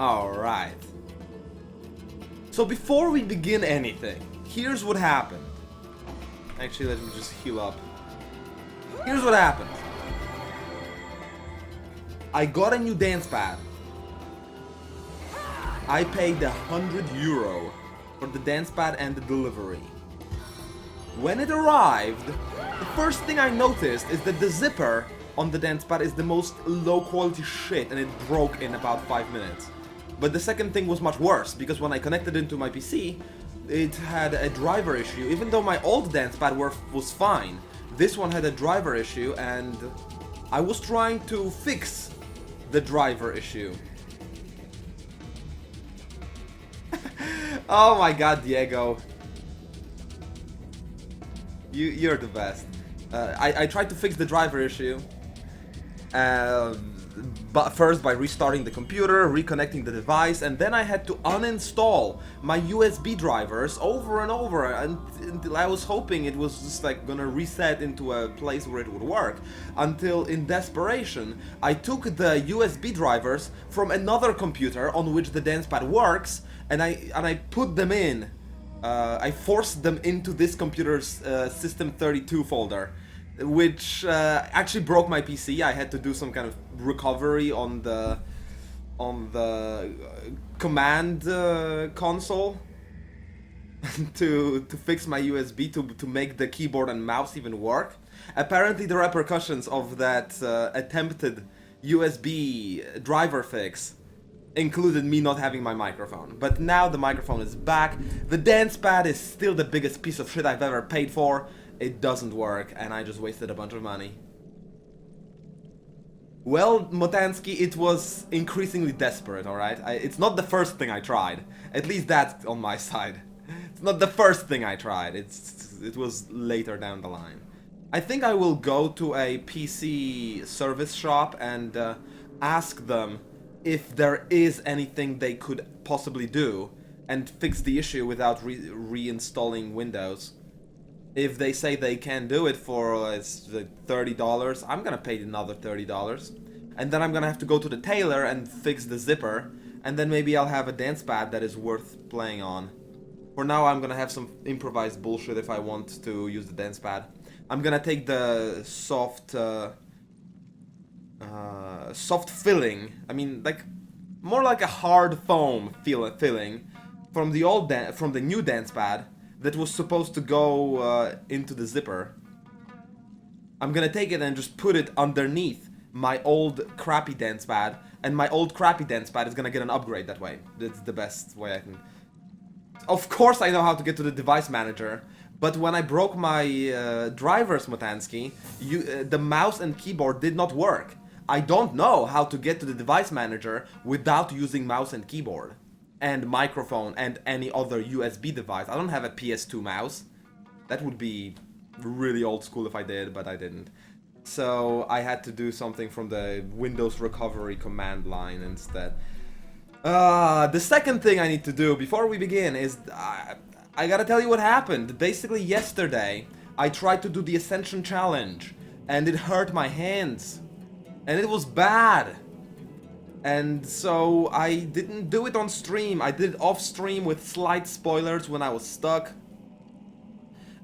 Alright. So before we begin anything, here's what happened. Actually, let me just heal up. Here's what happened. I got a new dance pad. I paid €100 for the dance pad and the delivery. When it arrived, the first thing I noticed is that the zipper on the dance pad is the most low quality shit and it broke in about 5 minutes. But the second thing was much worse, because when I connected it to my PC, it had a driver issue. Even though my old dance pad was fine, this one had a driver issue, and I was trying to fix the driver issue. Oh my god, Diego. You're the best. I tried to fix the driver issue, but first by restarting the computer, reconnecting the device, and then I had to uninstall my USB drivers over and over until I was hoping it was just like gonna reset into a place where it would work. Until in desperation, I took the USB drivers from another computer on which the dance pad works, and I put them in. I forced them into this computer's System32 folder, which actually broke my PC. I had to do some kind of recovery on the command console to fix my USB to make the keyboard and mouse even work. Apparently, the repercussions of that attempted USB driver fix included me not having my microphone. But now the microphone is back. The dance pad is still the biggest piece of shit I've ever paid for. It doesn't work, and I just wasted a bunch of money. Well, Motansky, it was increasingly desperate, alright? It's not the first thing I tried. At least that's on my side. It's not the first thing I tried. It was later down the line. I think I will go to a PC service shop and ask them if there is anything they could possibly do and fix the issue without reinstalling Windows. If they say they can do it for $30, I'm gonna pay another $30. And then I'm gonna have to go to the tailor and fix the zipper, and then maybe I'll have a dance pad that is worth playing on. For now, I'm gonna have some improvised bullshit if I want to use the dance pad. I'm gonna take the soft filling, I mean, like, more like a hard foam filling from the new dance pad that was supposed to go into the zipper. I'm gonna take it and just put it underneath my old crappy dance pad, and my old crappy dance pad is gonna get an upgrade that way. That's the best way I can. Of course I know how to get to the device manager, but when I broke my drivers, Motansky, the mouse and keyboard did not work. I don't know how to get to the device manager without using mouse and keyboard and microphone and any other USB device. I don't have a PS2 mouse. That would be really old school if I did, but I didn't. So I had to do something from the Windows recovery command line instead. The second thing I need to do before we begin is I gotta tell you what happened. Basically yesterday I tried to do the Ascension Challenge and it hurt my hands. And it was bad. And so I didn't do it on stream. I did it off stream with slight spoilers when I was stuck.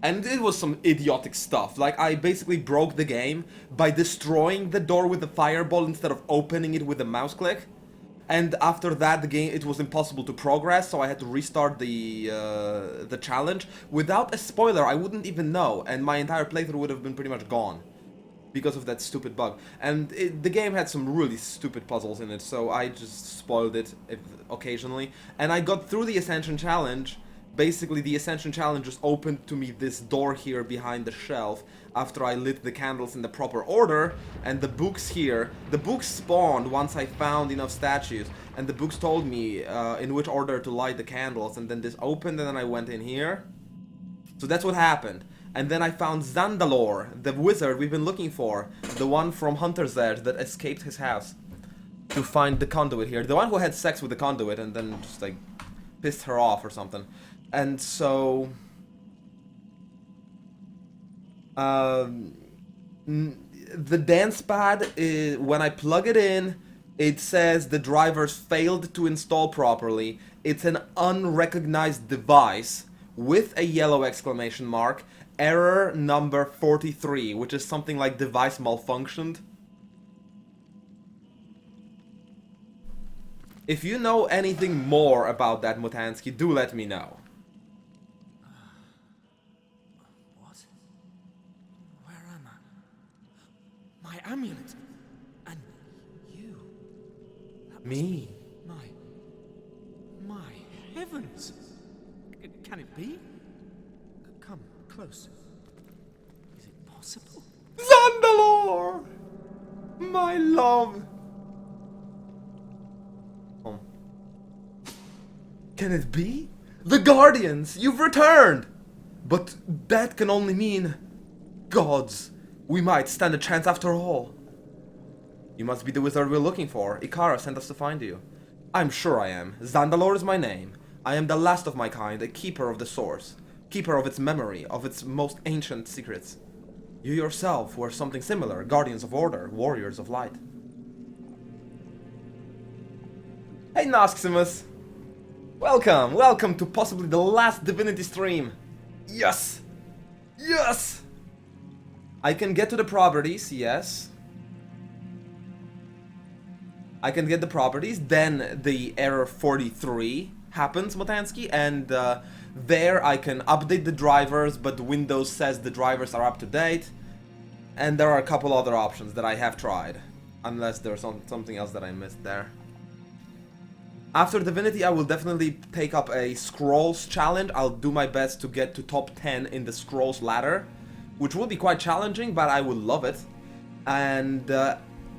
And it was some idiotic stuff. Like, I basically broke the game by destroying the door with the fireball instead of opening it with a mouse click. And after that, the game, it was impossible to progress, so I had to restart the challenge. Without a spoiler, I wouldn't even know, and my entire playthrough would have been pretty much gone because of that stupid bug. And the game had some really stupid puzzles in it, so I just spoiled it occasionally. And I got through the Ascension Challenge. Basically, the Ascension Challenge just opened to me this door here behind the shelf after I lit the candles in the proper order, and the books here, the books spawned once I found enough statues, and the books told me in which order to light the candles, and then this opened and then I went in here. So that's what happened. And then I found Zandalor, the wizard we've been looking for, the one from Hunter's Edge that escaped his house to find the conduit here. The one who had sex with the conduit and then just like pissed her off or something. And so the dance pad, when I plug it in, It says the drivers failed to install properly. It's an unrecognized device with a yellow exclamation mark. Error number 43, which is something like device malfunctioned. If you know anything more about that, Mutansky, do let me know. What? Where am I? My amulet. And you. Me? My heavens. Can it be? Come close. Is it possible? Zandalore! My love! Can it be? The Guardians! You've returned! But that can only mean... gods. We might stand a chance after all. You must be the wizard we're looking for. Ikara sent us to find you. I'm sure I am. Zandalore is my name. I am the last of my kind, a keeper of the source. Keeper of its memory, of its most ancient secrets. You yourself were something similar, guardians of order, warriors of light. Hey Noximus! Welcome to possibly the last Divinity stream. Yes! Yes! I can get to the properties, yes. I can get the properties, then the error 43 happens, Mutansky, and there I can update the drivers, but Windows says the drivers are up to date. And there are a couple other options that I have tried, unless there's something else that I missed there. After Divinity, I will definitely take up a Scrolls challenge. I'll do my best to get to top 10 in the Scrolls ladder, which will be quite challenging, but I will love it. And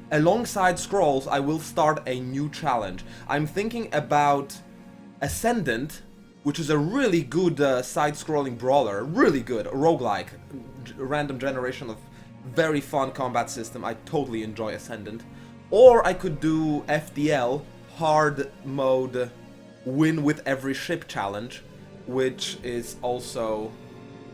alongside Scrolls, I will start a new challenge. I'm thinking about Ascendant, which is a really good side-scrolling brawler. Really good. Roguelike. Random generation of very fun combat system. I totally enjoy Ascendant. Or I could do FDL, hard mode, win with every ship challenge, which is also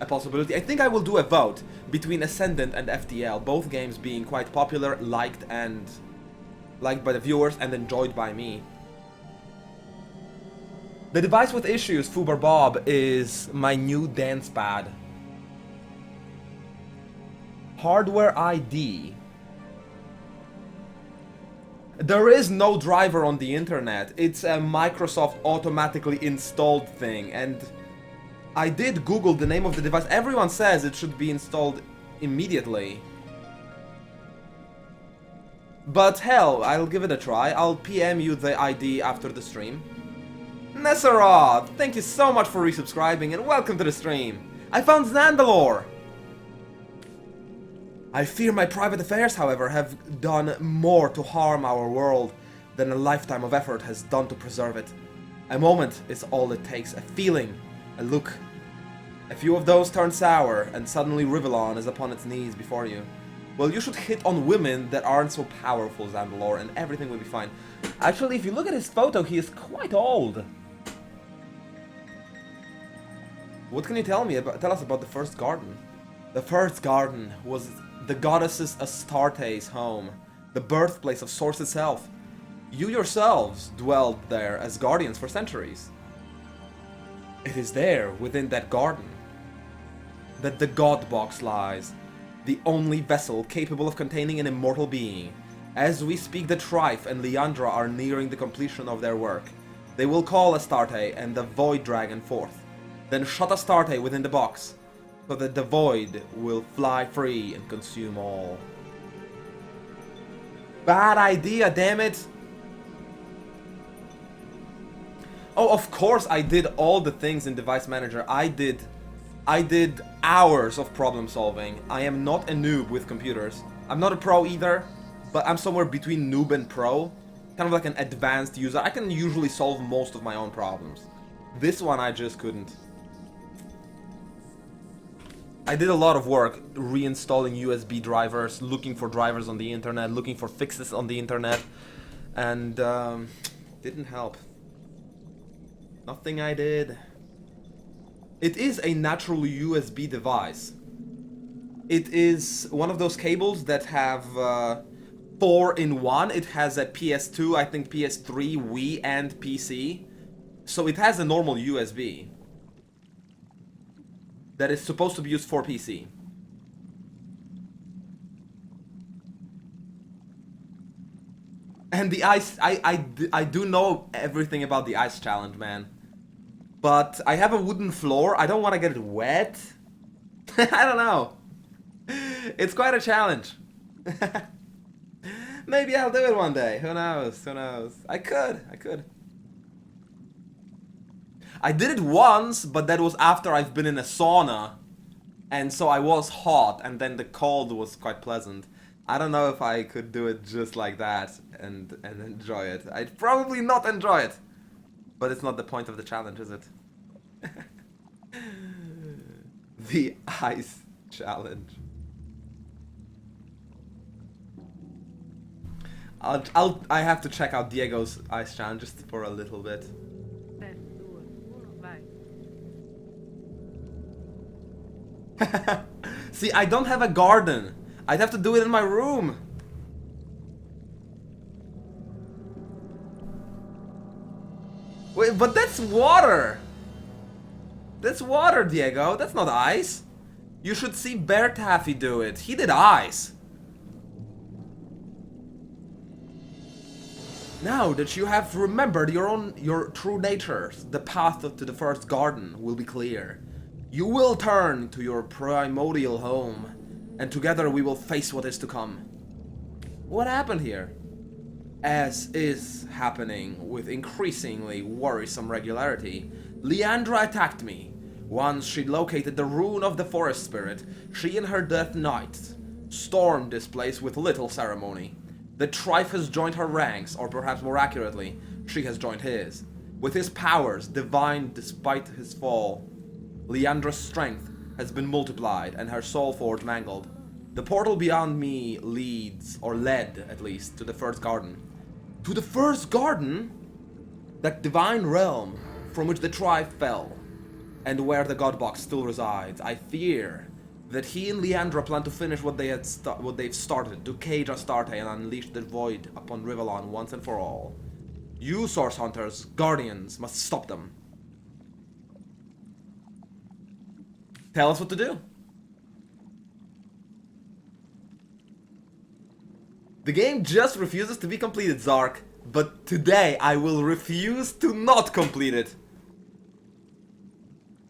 a possibility. I think I will do a vote between Ascendant and FDL, both games being quite popular, liked by the viewers and enjoyed by me. The device with issues, Fubar Bob, is my new dance pad. Hardware ID. There is no driver on the internet. It's a Microsoft automatically installed thing, and I did Google the name of the device. Everyone says it should be installed immediately. But hell, I'll give it a try. I'll PM you the ID after the stream. Nesserod, thank you so much for resubscribing and welcome to the stream. I found Zandalore! I fear my private affairs, however, have done more to harm our world than a lifetime of effort has done to preserve it. A moment is all it takes, a feeling, a look. A few of those turn sour, and suddenly Rivellon is upon its knees before you. Well, you should hit on women that aren't so powerful, Zandalore, and everything will be fine. Actually, if you look at his photo, he is quite old. What can you tell us about the first garden? The first garden was the goddesses Astarte's home, the birthplace of Source itself. You yourselves dwelled there as guardians for centuries. It is there, within that garden, that the God Box lies, the only vessel capable of containing an immortal being. As we speak, the Trife and Leandra are nearing the completion of their work. They will call Astarte and the Void Dragon forth, then shut Astarte within the box, so that the Void will fly free and consume all. Bad idea, damn it! Oh, of course I did all the things in Device Manager. I did hours of problem solving. I am not a noob with computers. I'm not a pro either, but I'm somewhere between noob and pro. Kind of like an advanced user. I can usually solve most of my own problems. This one I just couldn't. I did a lot of work reinstalling USB drivers, looking for drivers on the internet, looking for fixes on the internet, and didn't help. Nothing I did. It is a natural USB device. It is one of those cables that have 4 in 1. It has a PS2, I think PS3, Wii, and PC. So it has a normal USB that is supposed to be used for PC. And the ice, I do know everything about the ice challenge, man. But I have a wooden floor. I don't want to get it wet. I don't know. It's quite a challenge. Maybe I'll do it one day. Who knows? Who knows? I could. I did it once, but that was after I've been in a sauna. And so I was hot, and then the cold was quite pleasant. I don't know if I could do it just like that and enjoy it. I'd probably not enjoy it. But it's not the point of the challenge, is it? The ice challenge. I have to check out Diego's ice challenge just for a little bit. See, I don't have a garden. I'd have to do it in my room. Wait, but that's water. That's water, Diego. That's not ice. You should see Bear Taffy do it. He did ice. Now that you have remembered your true nature, the path to the first garden will be clear. You will turn to your primordial home, and together we will face what is to come. What happened here? As is happening with increasingly worrisome regularity, Leandra attacked me. Once she located the rune of the forest spirit, she and her death knights stormed this place with little ceremony. The Trife has joined her ranks, or perhaps more accurately, she has joined his. With his powers divine despite his fall, Leandra's strength has been multiplied and her soul forge mangled. The portal beyond me leads, or led at least, to the first garden. To the first garden? That divine realm from which the Tribe fell, and where the Godbox still resides. I fear that he and Leandra plan to finish what they've started, to cage Astarte and unleash the void upon Rivellon once and for all. You, Source Hunters, Guardians, must stop them. Tell us what to do. The game just refuses to be completed, Zark, but today I will refuse to not complete it.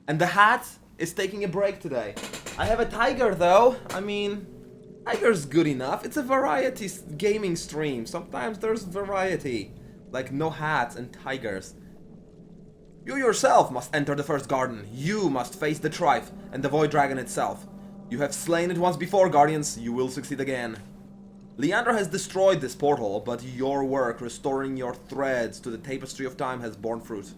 And the hat is taking a break today. I have a tiger though. I mean, tiger's good enough. It's a variety gaming stream. Sometimes there's variety, like no hats and tigers. You yourself must enter the first garden. You must face the Trife and the Void Dragon itself. You have slain it once before, Guardians. You will succeed again. Leandra has destroyed this portal, but your work restoring your threads to the tapestry of time has borne fruit.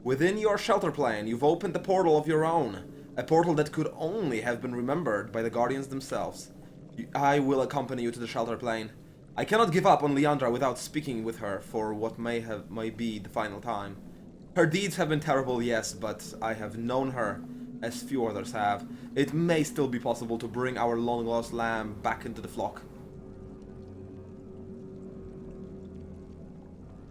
Within your shelter plane, you've opened a portal of your own. A portal that could only have been remembered by the Guardians themselves. I will accompany you to the shelter plane. I cannot give up on Leandra without speaking with her for what may be the final time. Her deeds have been terrible, yes, but I have known her as few others have. It may still be possible to bring our long-lost lamb back into the flock.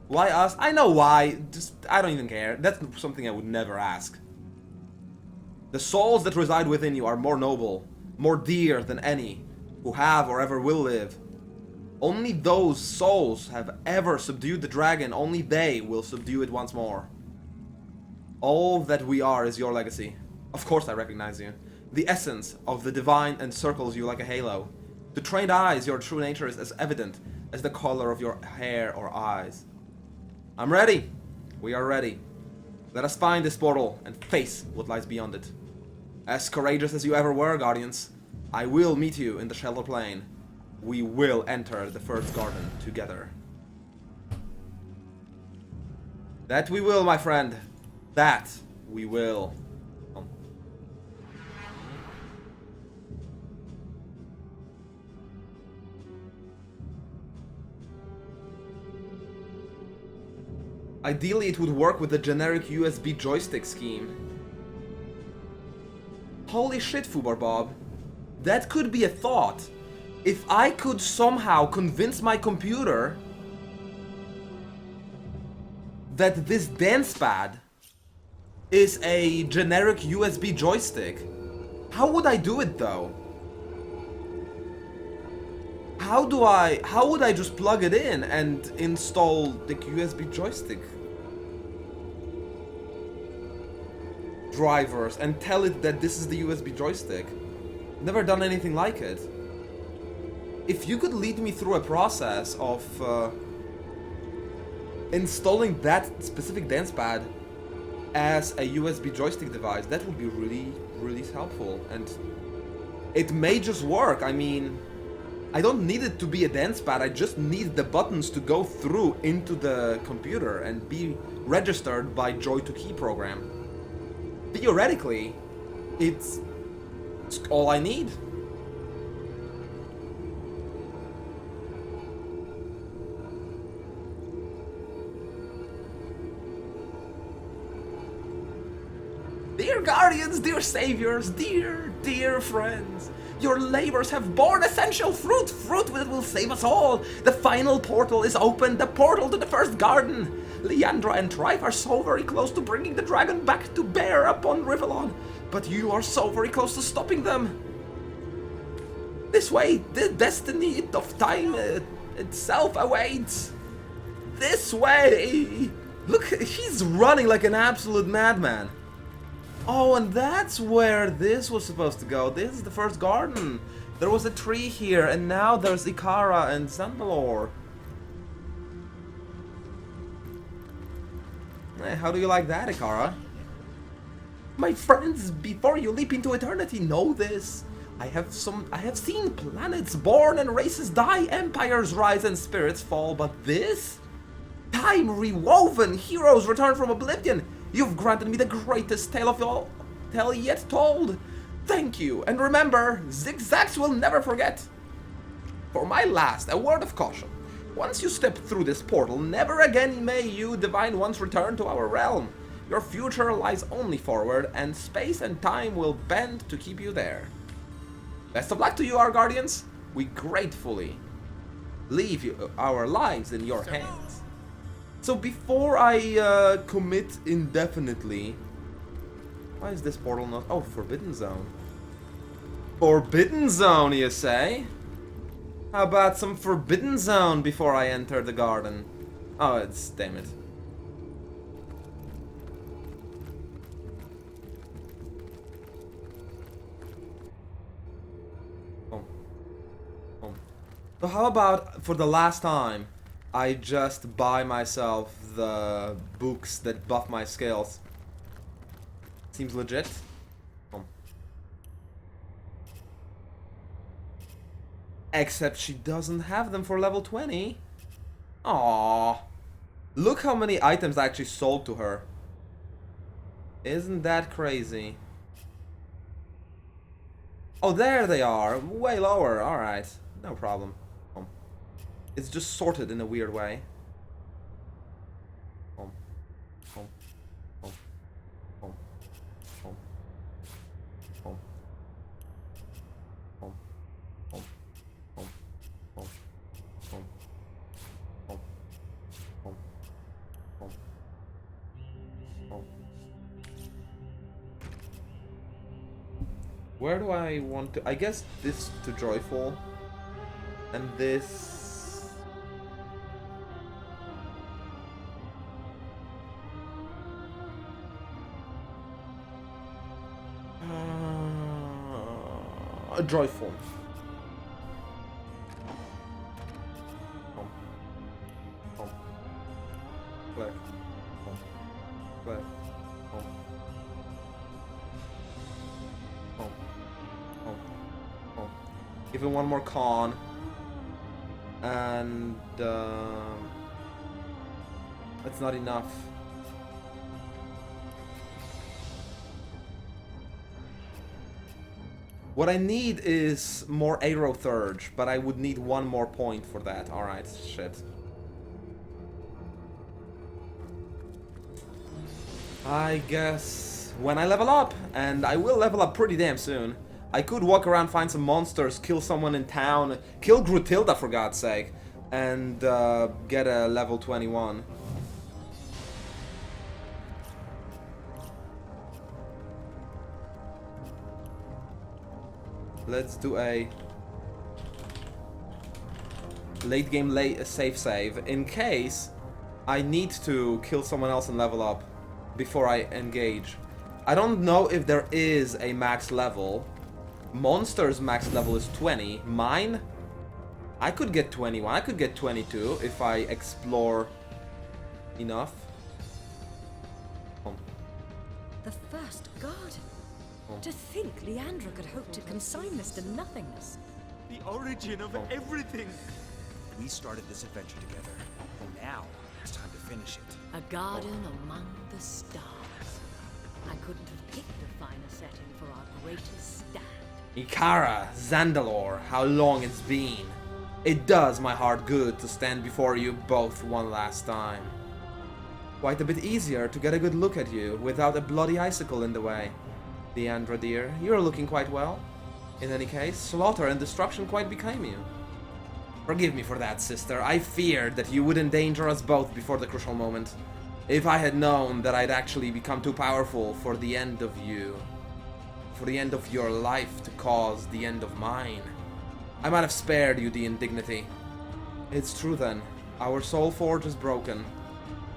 Why us? I know why. Just, I don't even care. That's something I would never ask. The souls that reside within you are more noble, more dear than any who have or ever will live. Only those souls have ever subdued the dragon. Only they will subdue it once more. All that we are is your legacy. Of course I recognize you. The essence of the divine encircles you like a halo. To trained eyes, your true nature is as evident as the color of your hair or eyes. I'm ready. We are ready. Let us find this portal and face what lies beyond it. As courageous as you ever were, Guardians, I will meet you in the shelter plane. We will enter the first garden together. That we will, my friend. That we will. Ideally, it would work with the generic USB joystick scheme. Holy shit, Fubar Bob. That could be a thought. If I could somehow convince my computer that this dance pad is a generic USB joystick, how would I do it though? How would I just plug it in and install the USB joystick drivers and tell it that this is the USB joystick? Never done anything like it. If you could lead me through a process of installing that specific dance pad as a USB joystick device, that would be really, really helpful. And it may just work. I mean, I don't need it to be a dance pad, I just need the buttons to go through into the computer and be registered by Joy2Key program. Theoretically, it's all I need. Dear guardians, dear saviors, dear friends, your labors have borne essential fruit, fruit that will save us all. The final portal is open, the portal to the first garden. Leandra and Trife are so very close to bringing the dragon back to bear upon Rivellon, but you are so very close to stopping them. This way, the destiny of time itself awaits. This way! Look, he's running like an absolute madman. Oh, and that's where this was supposed to go. This is the first garden. There was a tree here, and now there's Ikara and Zanbalor. How do you like that, Ikara? My friends, before you leap into eternity, know this. I have seen planets born and races die, empires rise and spirits fall, but this? Time rewoven, heroes return from oblivion. You've granted me the greatest tale of all tale yet told. Thank you, and remember, zigzags will never forget. For my last, a word of caution. Once you step through this portal, never again may you, divine ones, return to our realm. Your future lies only forward, and space and time will bend to keep you there. Best of luck to you, our guardians. We gratefully leave our lives in your hands. So before I commit indefinitely... Why is this portal not... Oh, Forbidden Zone. Forbidden Zone, you say? How about some Forbidden Zone before I enter the garden? Oh, it's... damn it. So how about, for the last time, I just buy myself the books that buff my skills? Seems legit. Except she doesn't have them for level 20. Aww. Look how many items I actually sold to her. Isn't that crazy? Oh, there they are. Way lower. Alright. No problem. It's just sorted in a weird way. Where do I want to... I guess this to Joyful. And this... Joyful. Black. Black. Give him one more con. And that's not enough. What I need is more Aerothurge, but I would need one more point for that. Alright, shit. I guess when I level up, and I will level up pretty damn soon, I could walk around, find some monsters, kill someone in town, kill Grutilda for God's sake, and get a level 21. Let's do a late game save in case I need to kill someone else and level up before I engage. I don't know if there is a max level. Monster's max level is 20. Mine? I could get 21. I could get 22 if I explore enough. The first garden. To think Leandra could hope to consign this to nothingness. The origin of everything. We started this adventure together. Now, it's time to finish it. A garden among the stars. I couldn't have picked a finer setting for our greatest stand. Ikara, Zandalor, how long it's been. It does my heart good to stand before you both one last time. Quite a bit easier to get a good look at you without a bloody icicle in the way. Leandra dear, you're looking quite well. In any case, slaughter and destruction quite became you. Forgive me for that, sister. I feared that you would endanger us both before the crucial moment. If I had known that I'd actually become too powerful for the end of you, for the end of your life to cause the end of mine, I might have spared you the indignity. It's true then, our soul forge is broken.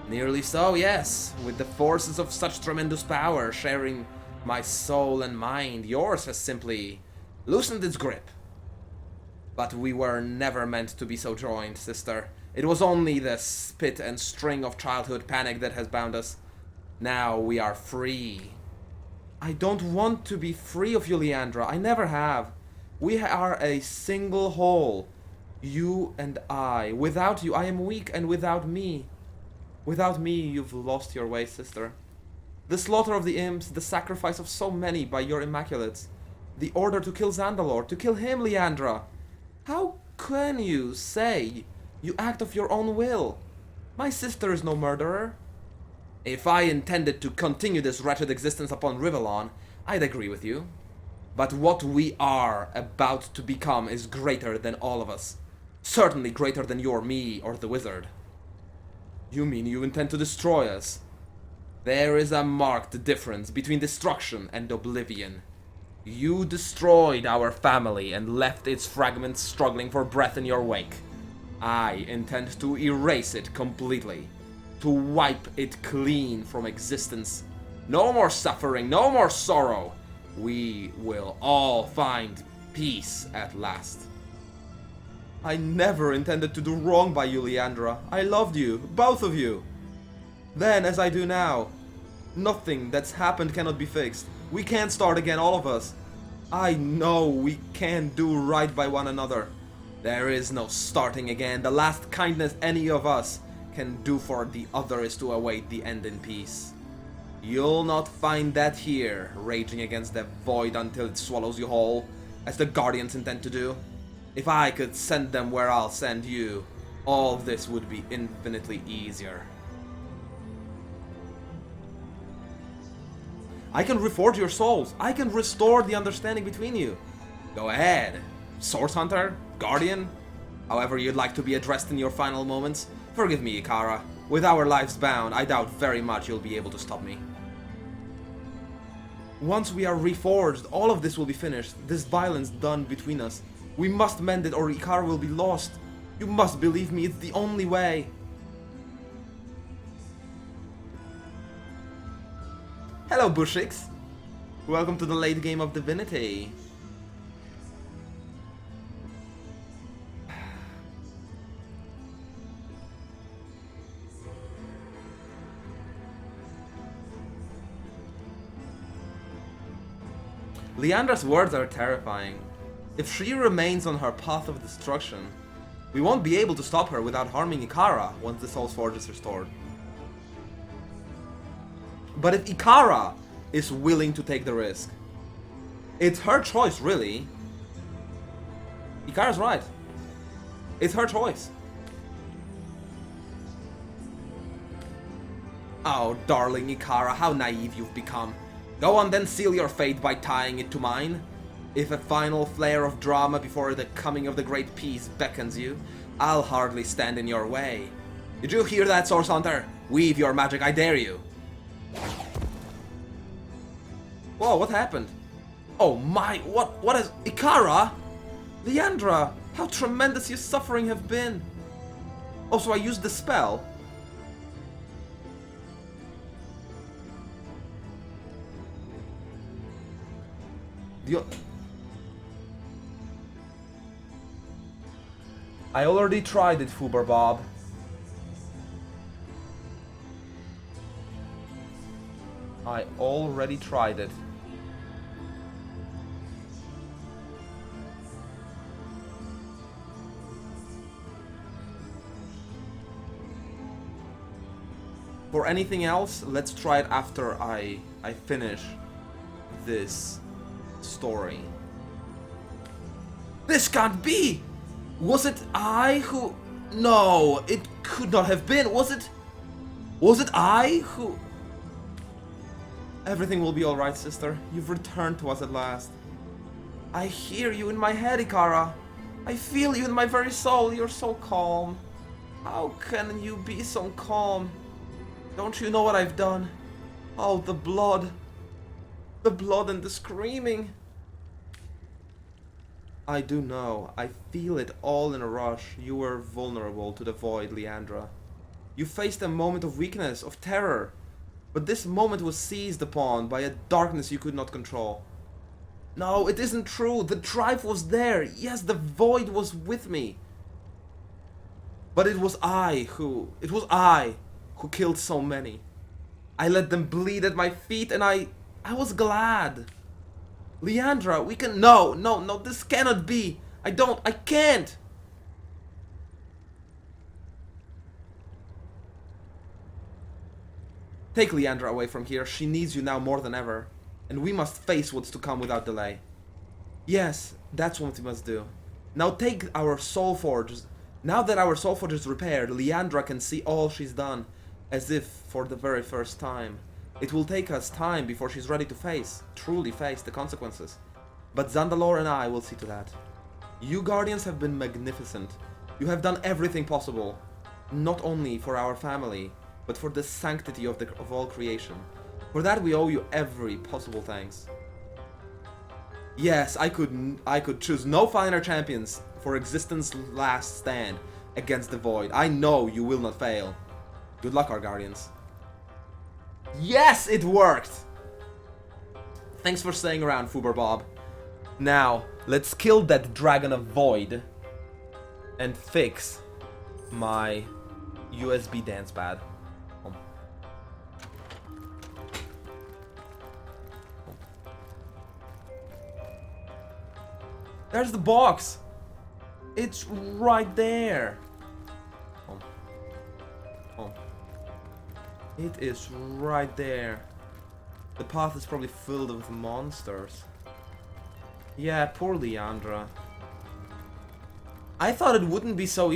Nearly so, yes, with the forces of such tremendous power sharing my soul and mind, yours has simply loosened its grip. But we were never meant to be so joined, sister. It was only the spit and string of childhood panic that has bound us. Now we are free. I don't want to be free of you, Leandra. I never have. We are a single whole. You and I. Without you, I am weak, and without me. Without me, you've lost your way, sister. The slaughter of the imps, the sacrifice of so many by your immaculates. The order to kill Zandalor, to kill him, Leandra. How can you say you act of your own will? My sister is no murderer. If I intended to continue this wretched existence upon Rivellon, I'd agree with you. But what we are about to become is greater than all of us. Certainly greater than you or me or the wizard. You mean you intend to destroy us? There is a marked difference between destruction and oblivion. You destroyed our family and left its fragments struggling for breath in your wake. I intend to erase it completely. To wipe it clean from existence. No more suffering, no more sorrow. We will all find peace at last. I never intended to do wrong by you, Leandra. I loved you, both of you. Then, as I do now, nothing that's happened cannot be fixed. We can't start again, all of us. I know we can do right by one another. There is no starting again. The last kindness any of us can do for the other is to await the end in peace. You'll not find that here, raging against the void until it swallows you whole, as the Guardians intend to do. If I could send them where I'll send you, all this would be infinitely easier. I can reforge your souls. I can restore the understanding between you. Go ahead. Source Hunter, Guardian, however you'd like to be addressed in your final moments. Forgive me, Ikara. With our lives bound, I doubt very much you'll be able to stop me. Once we are reforged, all of this will be finished. This violence done between us. We must mend it or Ikara will be lost. You must believe me, it's the only way. Hello, Bushix. Welcome to the late game of Divinity. Leandra's words are terrifying. If she remains on her path of destruction, we won't be able to stop her without harming Ikara once the Soul's Forge is restored. But if Ikara is willing to take the risk, it's her choice, really. Ikara's right. It's her choice. Oh, darling Ikara, how naive you've become. Go on then, seal your fate by tying it to mine. If a final flare of drama before the coming of the Great Peace beckons you, I'll hardly stand in your way. Did you hear that, Source Hunter? Weave your magic, I dare you! Whoa, what happened? Oh my, what is... Ikara? Leandra, how tremendous your suffering have been! Oh, so I used the spell? I already tried it, Fubar Bob. I already tried it. For anything else, let's try it after I finish this story. This can't be! Was it I who... No, it could not have been. Was it I who... Everything will be alright, sister. You've returned to us at last. I hear you in my head, Ikara. I feel you in my very soul. You're so calm. How can you be so calm? Don't you know what I've done? Oh, the blood. The blood and the screaming. I do know. I feel it all in a rush. You were vulnerable to the void, Leandra. You faced a moment of weakness, of terror. But this moment was seized upon by a darkness you could not control. No, it isn't true. The drive was there. Yes, the void was with me. But it was I who killed so many. I let them bleed at my feet and I was glad. Leandra, we can... No, this cannot be. I can't. Take Leandra away from here. She needs you now more than ever. And we must face what's to come without delay. Yes, that's what we must do. Now take our soul forges. Now that our soul forge is repaired, Leandra can see all she's done. As if for the very first time. It will take us time before she's ready to truly face the consequences. But Zandalore and I will see to that. You Guardians have been magnificent. You have done everything possible. Not only for our family, but for the sanctity of all creation. For that we owe you every possible thanks. Yes, I could choose no finer champions for existence last stand against the void. I know you will not fail. Good luck, our Guardians. Yes, it worked! Thanks for staying around, Fubar Bob. Now, let's kill that Dragon of Void and fix my USB dance pad. There's the box! It's right there! It is right there. The path is probably filled with monsters. Yeah, poor Leandra. I thought it wouldn't be so easy.